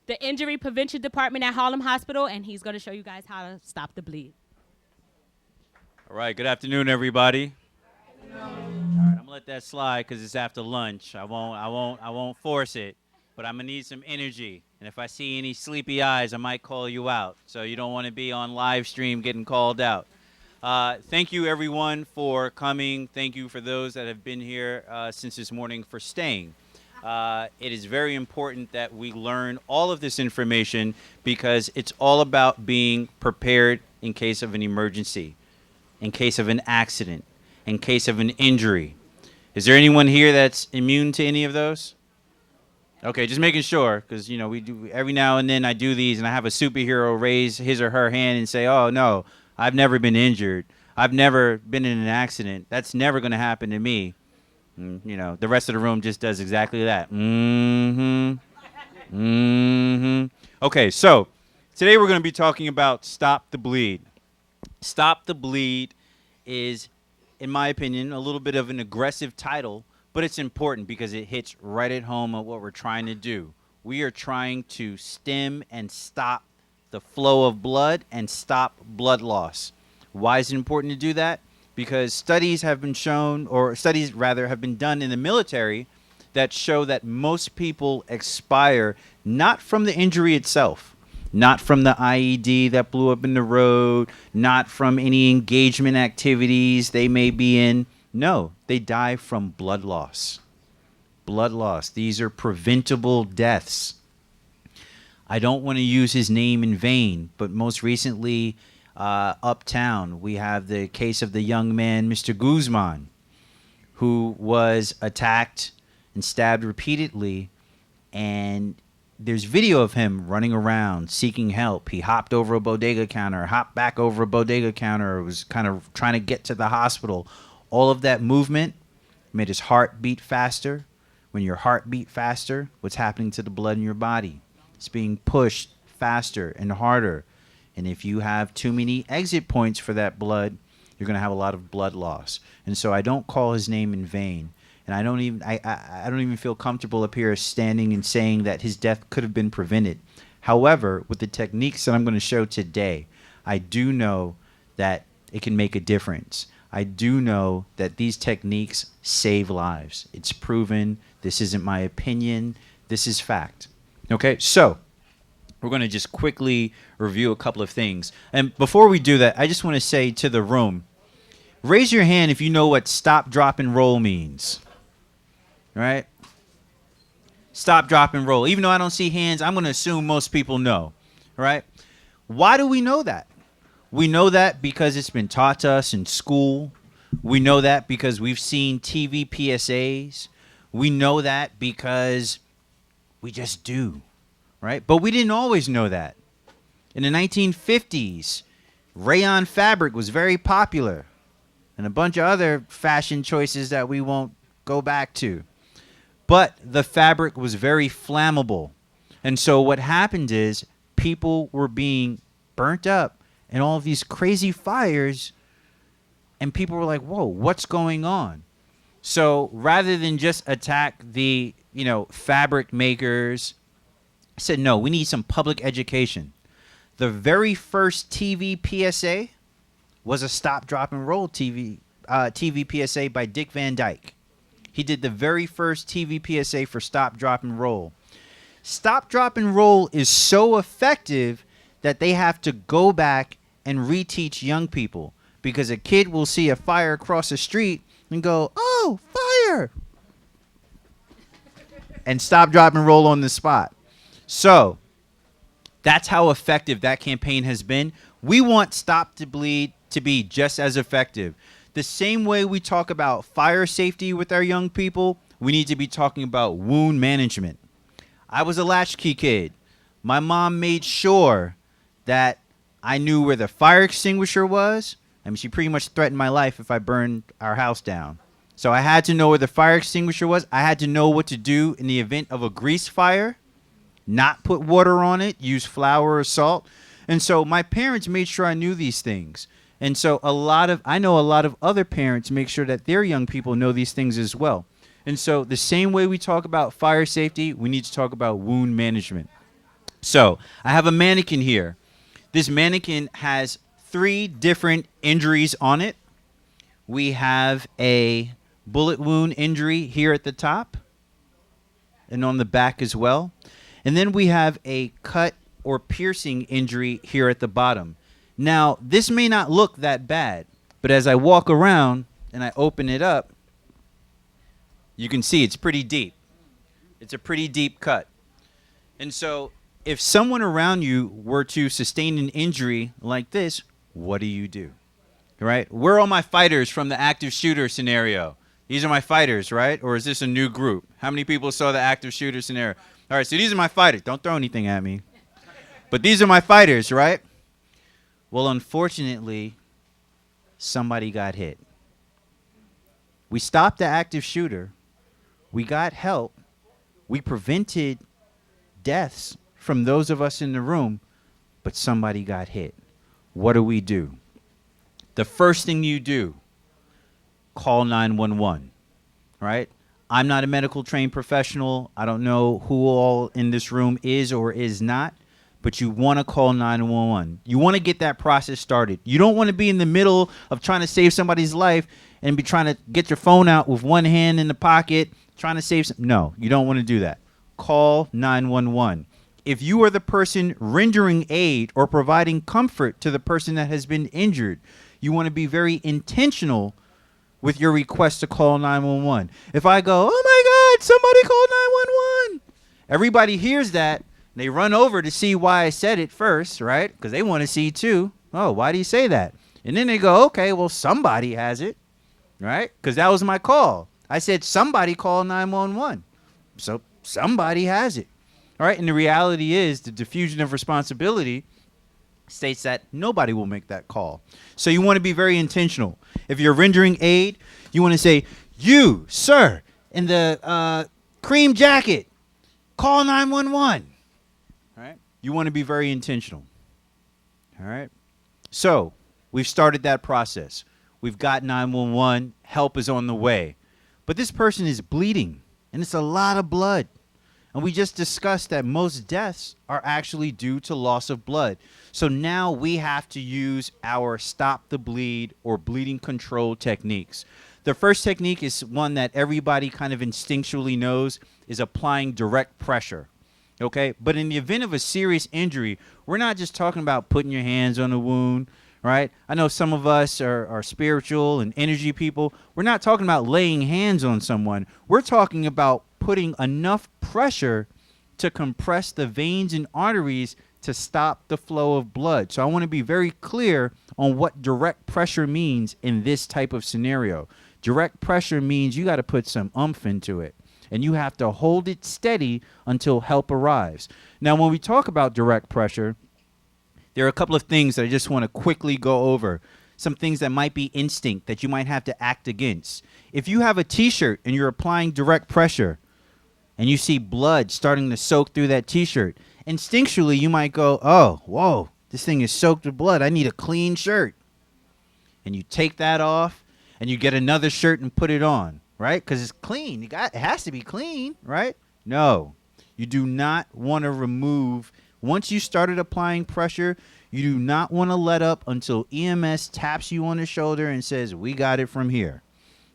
the Injury Prevention Department at Harlem Hospital, and he's going to show you guys how to stop the bleed. All right, good afternoon, everybody. All right, I'm gonna let that slide because it's after lunch. I won't force it, but I'm gonna need some energy. And if I see any sleepy eyes, I might call you out. So you don't want to be on live stream getting called out. Thank you, everyone, for coming. Thank you for those that have been here since this morning for staying. It is very important that we learn all of this information because it's all about being prepared in case of an emergency, in case of an accident, in case of an injury. Is there anyone here that's immune to any of those? Okay, just making sure, because we do every now and then. I do these, and I have a superhero raise his or her hand and say, "Oh no, I've never been injured. I've never been in an accident. That's never going to happen to me." And, the rest of the room just does exactly that. Okay, so today we're going to be talking about Stop the Bleed. Stop the Bleed is, in my opinion, a little bit of an aggressive title, but it's important because it hits right at home at what we're trying to do. We are trying to stem and stop the flow of blood and stop blood loss. Why is it important to do that? Because studies have been shown, or studies rather have been done in the military that show that most people expire not from the injury itself, not from the IED that blew up in the road, not from any engagement activities they may be in. No, they die from blood loss. Blood loss. These are preventable deaths. I don't want to use his name in vain, but most recently, uptown, we have the case of the young man, Mr. Guzman, who was attacked and stabbed repeatedly, and there's video of him running around seeking help. He hopped over a bodega counter, hopped back over a bodega counter, was kind of trying to get to the hospital. All of that movement made his heart beat faster. When your heart beat faster, what's happening to the blood in your body? It's being pushed faster and harder. And if you have too many exit points for that blood, you're going to have a lot of blood loss. And so I don't call his name in vain. And I don't even feel comfortable up here standing and saying that his death could have been prevented. However, with the techniques that I'm going to show today, I do know that it can make a difference. I do know that these techniques save lives. It's proven. This isn't my opinion. This is fact. Okay, so we're going to just quickly review a couple of things. And before we do that, I just want to say to the room, raise your hand if you know what stop, drop, and roll means. All right? Stop, drop, and roll. Even though I don't see hands, I'm going to assume most people know. All right? Why do we know that? We know that because it's been taught to us in school. We know that because we've seen TV PSAs. We know that because we just do. Right? But we didn't always know that. In the 1950s, rayon fabric was very popular, and a bunch of other fashion choices that we won't go back to. But the fabric was very flammable. And so what happened is people were being burnt up in all of these crazy fires, and people were like, whoa, what's going on? So rather than just attack the, fabric makers, I said, no, we need some public education. The very first TV PSA was a stop, drop, and roll TV PSA by Dick Van Dyke. He did the very first TV PSA for stop, drop, and roll. Stop, drop, and roll is so effective that they have to go back and reteach young people, because a kid will see a fire across the street and go, oh, fire, and stop, drop, and roll on the spot. So that's how effective that campaign has been. We want Stop the Bleed to be just as effective. The same way we talk about fire safety with our young people, we need to be talking about wound management. I was a latchkey kid. My mom made sure that I knew where the fire extinguisher was. I mean, she pretty much threatened my life if I burned our house down. So I had to know where the fire extinguisher was. I had to know what to do in the event of a grease fire. Not put water on it, use flour or salt. And so my parents made sure I knew these things. And so I know a lot of other parents make sure that their young people know these things as well. And so the same way we talk about fire safety, we need to talk about wound management. So I have a mannequin here. This mannequin has 3 different injuries on it. We have a bullet wound injury here at the top and on the back as well. And then we have a cut or piercing injury here at the bottom. Now, this may not look that bad, but as I walk around and I open it up, you can see it's pretty deep. It's a pretty deep cut. And so if someone around you were to sustain an injury like this, what do? Right? Where are my fighters from the active shooter scenario? These are my fighters, right? Or is this a new group? How many people saw the active shooter scenario? All right, so these are my fighters. Don't throw anything at me. But these are my fighters, right? Well, unfortunately, somebody got hit. We stopped the active shooter. We got help. We prevented deaths from those of us in the room, but somebody got hit. What do? The first thing you do, call 911, right? I'm not a medical trained professional. I don't know who all in this room is or is not, but you want to call 911. You want to get that process started. You don't want to be in the middle of trying to save somebody's life and be trying to get your phone out with one hand in the pocket, trying to save some. No, you don't want to do that. Call 911. If you are the person rendering aid or providing comfort to the person that has been injured, you want to be very intentional with your request to call 911. If I go, oh my God, somebody call 911, everybody hears that. They run over to see why I said it first, right? Because they want to see too. Oh, why do you say that? And then they go, okay, well, somebody has it, right? Because that was my call. I said somebody call 911. So somebody has it. All right, and the reality is the diffusion of responsibility states that nobody will make that call. So you want to be very intentional. If you're rendering aid, you want to say, you, sir, in the cream jacket, call 911. All right, you want to be very intentional. All right, so we've started that process. We've got 911. Help is on the way. But this person is bleeding, and it's a lot of blood. And we just discussed that most deaths are actually due to loss of blood. So now we have to use our stop the bleed or bleeding control techniques. The first technique is one that everybody kind of instinctually knows, is applying direct pressure. Okay? But in the event of a serious injury, we're not just talking about putting your hands on the wound, right? I know some of us are spiritual and energy people. We're not talking about laying hands on someone. We're talking about putting enough pressure to compress the veins and arteries to stop the flow of blood. So I want to be very clear on what direct pressure means in this type of scenario. Direct pressure means you got to put some oomph into it, and you have to hold it steady until help arrives. Now, when we talk about direct pressure, there are a couple of things that I just want to quickly go over. Some things that might be instinct that you might have to act against. If you have a t-shirt and you're applying direct pressure and you see blood starting to soak through that t-shirt, instinctually you might go, oh, whoa, this thing is soaked with blood. I need a clean shirt. And you take that off and you get another shirt and put it on, right? Because it's clean. It has to be clean, right? No, you do not want to remove. Once you started applying pressure, you do not want to let up until EMS taps you on the shoulder and says, we got it from here.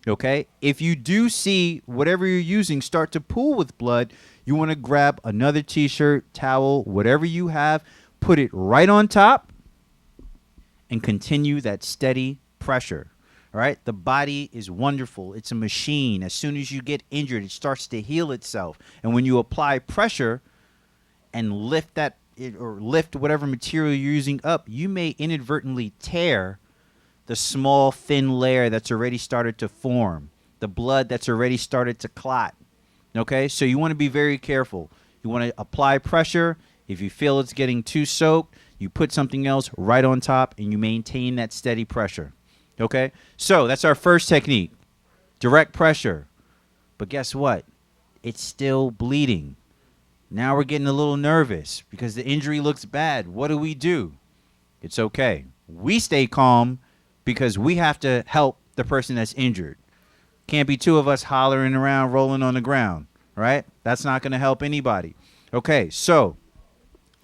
Okay? If you do see whatever you're using start to pool with blood, you want to grab another t-shirt, towel, whatever you have, put it right on top, and continue that steady pressure. All right? The body is wonderful. It's a machine. As soon as you get injured, it starts to heal itself. And when you apply pressure and lift whatever material you're using up, you may inadvertently tear the small, thin layer that's already started to form, the blood that's already started to clot. Okay? So you want to be very careful. You want to apply pressure. If you feel it's getting too soaked, you put something else right on top and you maintain that steady pressure. Okay? So that's our first technique, direct pressure. But guess what? It's still bleeding. Now we're getting a little nervous because the injury looks bad. What do? It's okay. We stay calm because we have to help the person that's injured. Can't be two of us hollering around, rolling on the ground, right? That's not going to help anybody. Okay, so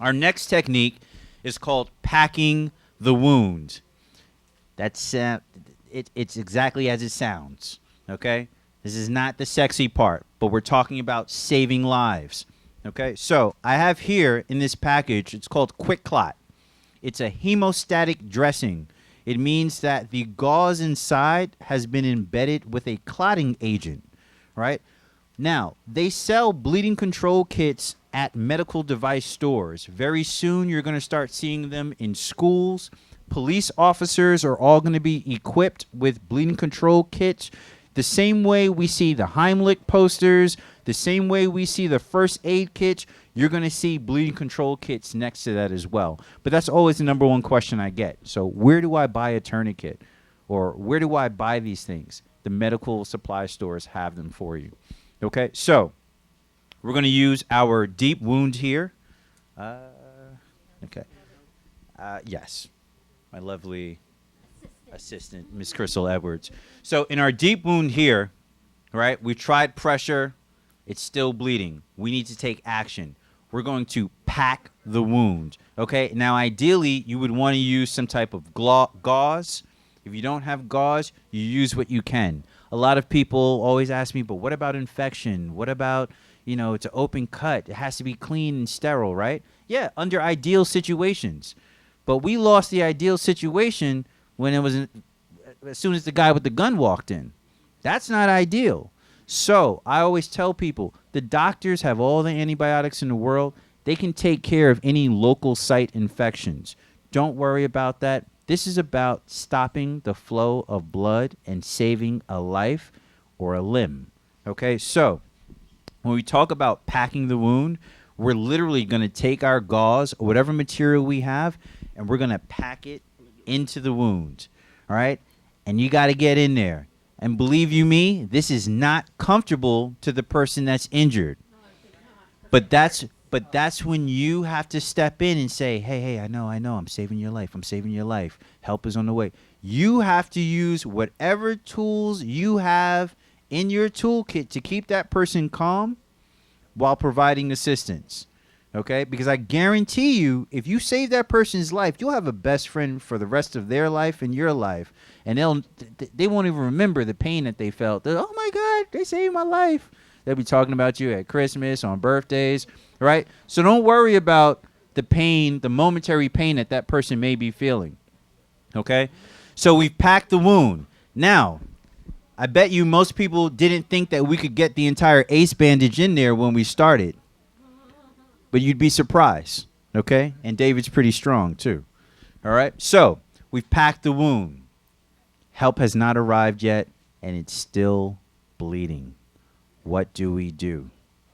Our next technique is called packing the wound. That's it's exactly as it sounds. Okay, this is not the sexy part, but we're talking about saving lives. Okay, so I have here in this package, it's called Quick Clot. It's a hemostatic dressing. It means that the gauze inside has been embedded with a clotting agent, right? Now, they sell bleeding control kits at medical device stores. Very soon, you're going to start seeing them in schools. Police officers are all going to be equipped with bleeding control kits. The same way we see the Heimlich posters, the same way we see the first aid kits, you're going to see bleeding control kits next to that as well. But that's always the number one question I get. So where do I buy a tourniquet? Or where do I buy these things? The medical supply stores have them for you. Okay, so we're going to use our deep wound here. Yes, my lovely assistant, Miss Crystal Edwards. So in our deep wound here, right, we tried pressure. It's still bleeding. We need to take action. We're going to pack the wound. Okay, now ideally, you would want to use some type of gauze. If you don't have gauze, you use what you can. A lot of people always ask me, but what about infection? What about, it's an open cut. It has to be clean and sterile, right? Yeah, under ideal situations. But we lost the ideal situation when it was as soon as the guy with the gun walked in. That's not ideal. So I always tell people, the doctors have all the antibiotics in the world. They can take care of any local site infections. Don't worry about that. This is about stopping the flow of blood and saving a life or a limb. Okay, so when we talk about packing the wound, we're literally going to take our gauze or whatever material we have, and we're going to pack it into the wound. All right, and you got to get in there. And believe you me, this is not comfortable to the person that's injured. But that's when you have to step in and say, hey, I know, I'm saving your life. I'm saving your life. Help is on the way. You have to use whatever tools you have in your toolkit to keep that person calm while providing assistance. Okay? Because I guarantee you, if you save that person's life, you'll have a best friend for the rest of their life and your life. And they won't even remember the pain that they felt. Oh, my God, they saved my life. They'll be talking about you at Christmas, on birthdays, right? So don't worry about the pain, the momentary pain that person may be feeling, okay? So we've packed the wound. Now, I bet you most people didn't think that we could get the entire ace bandage in there when we started. But you'd be surprised, okay? And David's pretty strong, too, all right? So we've packed the wound. Help has not arrived yet, and it's still bleeding. What do we do?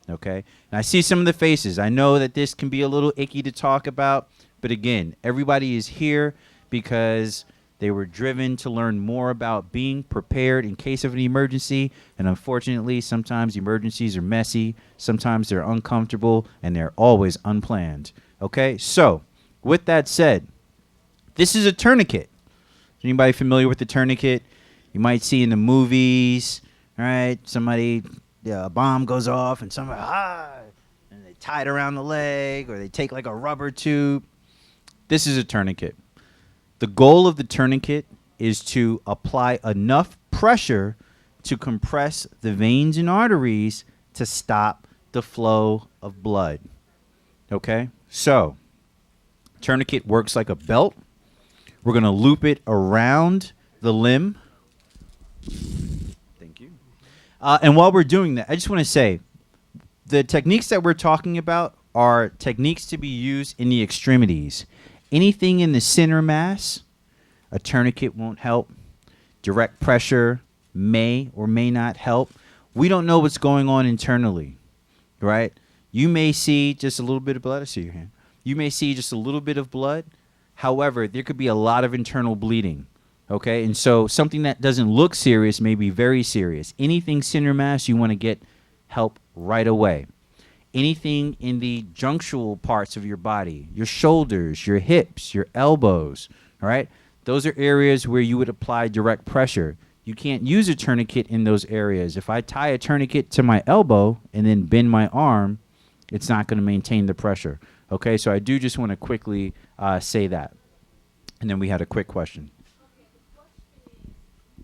Okay? And I see some of the faces. I know that this can be a little icky to talk about, but again, everybody is here because they were driven to learn more about being prepared in case of an emergency, and unfortunately, sometimes emergencies are messy, sometimes they're uncomfortable, and they're always unplanned. Okay? So, with that said, this is a tourniquet. Anybody familiar with the tourniquet? You might see in the movies, all right? Somebody, a bomb goes off and somebody, and they tie it around the leg, or they take like a rubber tube. This is a tourniquet. The goal of the tourniquet is to apply enough pressure to compress the veins and arteries to stop the flow of blood. Okay? So, tourniquet works like a belt. We're going to loop it around the limb. Thank you. And while we're doing that, I just want to say, the techniques that we're talking about are techniques to be used in the extremities. Anything in the center mass, a tourniquet won't help. Direct pressure may or may not help. We don't know what's going on internally, right? You may see just a little bit of blood. I see your hand. You may see just a little bit of blood. However, there could be a lot of internal bleeding, okay? And so something that doesn't look serious may be very serious. Anything center mass, you want to get help right away. Anything in the junctional parts of your body, your shoulders, your hips, your elbows, all right? Those are areas where you would apply direct pressure. You can't use a tourniquet in those areas. If I tie a tourniquet to my elbow and then bend my arm, It's not going to maintain the pressure. Okay, so I do just want to quickly say that. And then we had a quick question.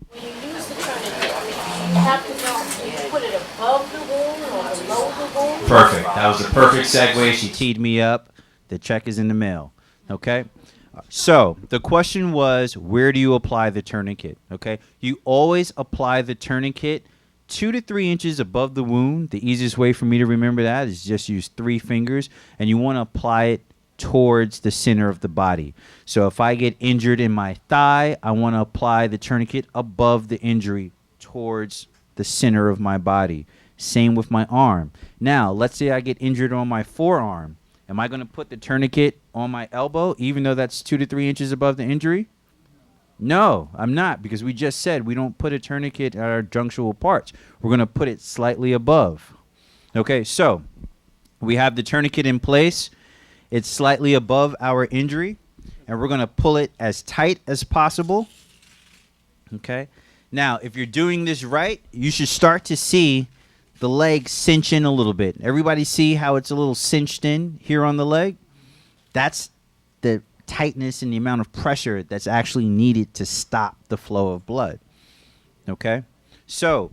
When you use the tourniquet, you have to know, do you put it above the wound or below the wound? Perfect. That was a perfect segue. She teed me up. The check is in the mail. Okay? So the question was, where do you apply the tourniquet? Okay? You always apply the tourniquet 2 to 3 inches above the wound. The easiest way for me to remember that is just use 3 fingers, and you want to apply it towards the center of the body. So if I get injured in my thigh, I want to apply the tourniquet above the injury towards the center of my body. Same with my arm. Now, let's say I get injured on my forearm. Am I going to put the tourniquet on my elbow, even though that's 2 to 3 inches above the injury? No, I'm not, because we just said we don't put a tourniquet at our junctional parts. We're going to put it slightly above. Okay, so we have the tourniquet in place. It's slightly above our injury, and we're going to pull it as tight as possible. Okay. Now, if you're doing this right, you should start to see the leg cinch in a little bit. Everybody see how it's a little cinched in here on the leg? That's the tightness and the amount of pressure that's actually needed to stop the flow of blood. Okay? So,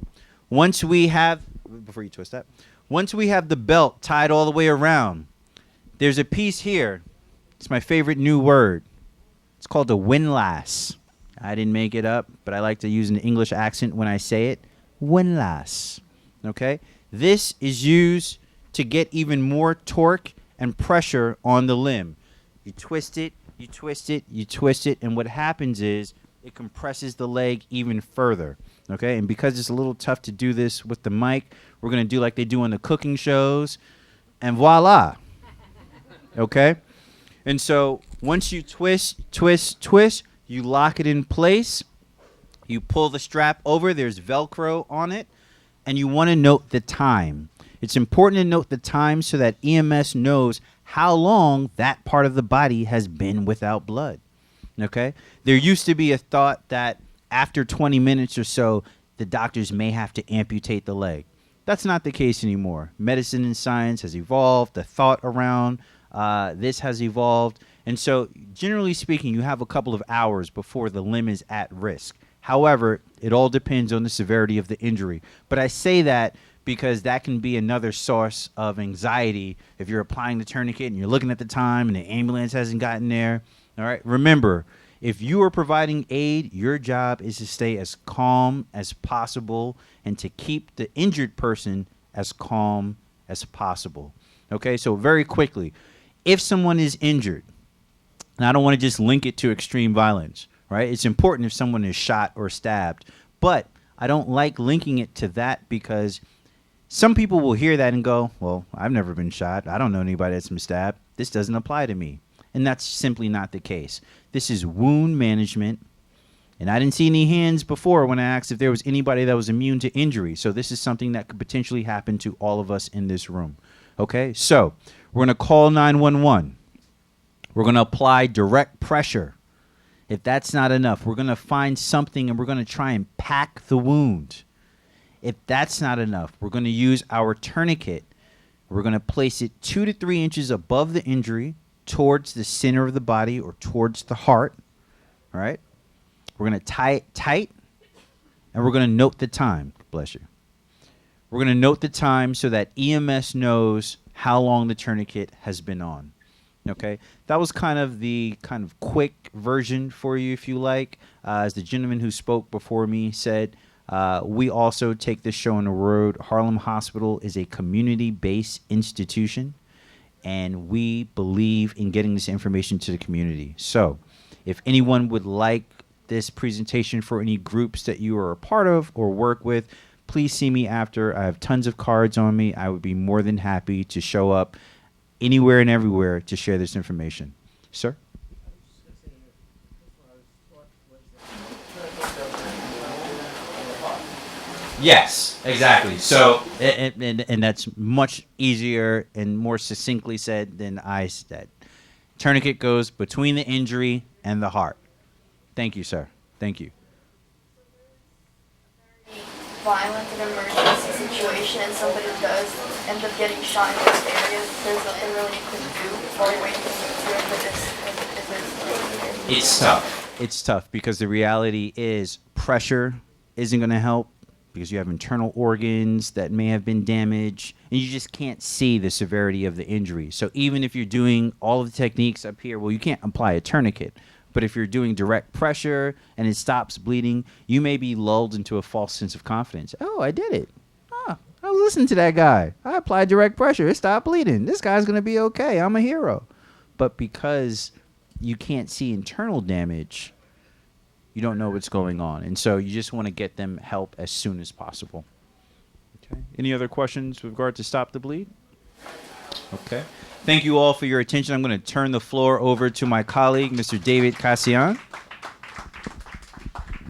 once we have, before you twist that, once we have the belt tied all the way around, there's a piece here. It's my favorite new word. It's called a windlass. I didn't make it up, but I like to use an English accent when I say it. Windlass. Okay? This is used to get even more torque and pressure on the limb. You twist it, you twist it, you twist it, and what happens is it compresses the leg even further. Okay? And because it's a little tough to do this with the mic, we're going to do like they do on the cooking shows, and voila. Okay? And so once you twist, you lock it in place. You pull the strap over. There's Velcro on it. And you want to note the time. It's important to note the time so that EMS knows how long that part of the body has been without blood. Okay? There used to be a thought that after 20 minutes or so, the doctors may have to amputate the leg. That's not the case anymore. Medicine and science has evolved. The thought around this has evolved. And so, generally speaking, you have a couple of hours before the limb is at risk. However, it all depends on the severity of the injury. But I say that because that can be another source of anxiety if you're applying the tourniquet and you're looking at the time and the ambulance hasn't gotten there. All right. Remember, if you are providing aid, your job is to stay as calm as possible and to keep the injured person as calm as possible. Okay. So very quickly, if someone is injured, and I don't want to just link it to extreme violence, right? It's important if someone is shot or stabbed, but I don't like linking it to that because some people will hear that and go, well, I've never been shot. I don't know anybody that's been stabbed. This doesn't apply to me. And that's simply not the case. This is wound management. And I didn't see any hands before when I asked if there was anybody that was immune to injury. So this is something that could potentially happen to all of us in this room. Okay, so we're going to call 911. We're going to apply direct pressure. If that's not enough, we're going to find something and we're going to try and pack the wound. If that's not enough, we're going to use our tourniquet. We're going to place it 2 to 3 inches above the injury towards the center of the body or towards the heart. All right? We're going to tie it tight and we're going to note the time. Bless you. We're going to note the time so that EMS knows how long the tourniquet has been on. Okay, that was kind of the quick version for you, if you like. As the gentleman who spoke before me said, we also take this show on the road. Harlem Hospital is a community-based institution, and we believe in getting this information to the community. So if anyone would like this presentation for any groups that you are a part of or work with, please see me after. I have tons of cards on me. I would be more than happy to show up anywhere and everywhere to share this information. Sir? Yes, exactly. So, and that's much easier and more succinctly said than I said. Tourniquet goes between the injury and the heart. Thank you, sir. Thank you. Violent and emergency situation and somebody does end up getting shot in the stairs. there's nothing really you can do while you're waiting for this. It's tough. It's tough because the reality is pressure isn't going to help because you have internal organs that may have been damaged and you just can't see the severity of the injury. So even if you're doing all of the techniques up here, well, you can't apply a tourniquet. But if you're doing direct pressure and it stops bleeding, you may be lulled into a false sense of confidence. Oh, I did it. Oh, I was listening to that guy. I applied direct pressure. It stopped bleeding. This guy's going to be okay. I'm a hero. But because you can't see internal damage, you don't know what's going on. And so you just want to get them help as soon as possible. Okay. Any other questions with regard to stop the bleed? Okay. Thank you all for your attention. I'm going to turn the floor over to my colleague, Mr. David Cassian.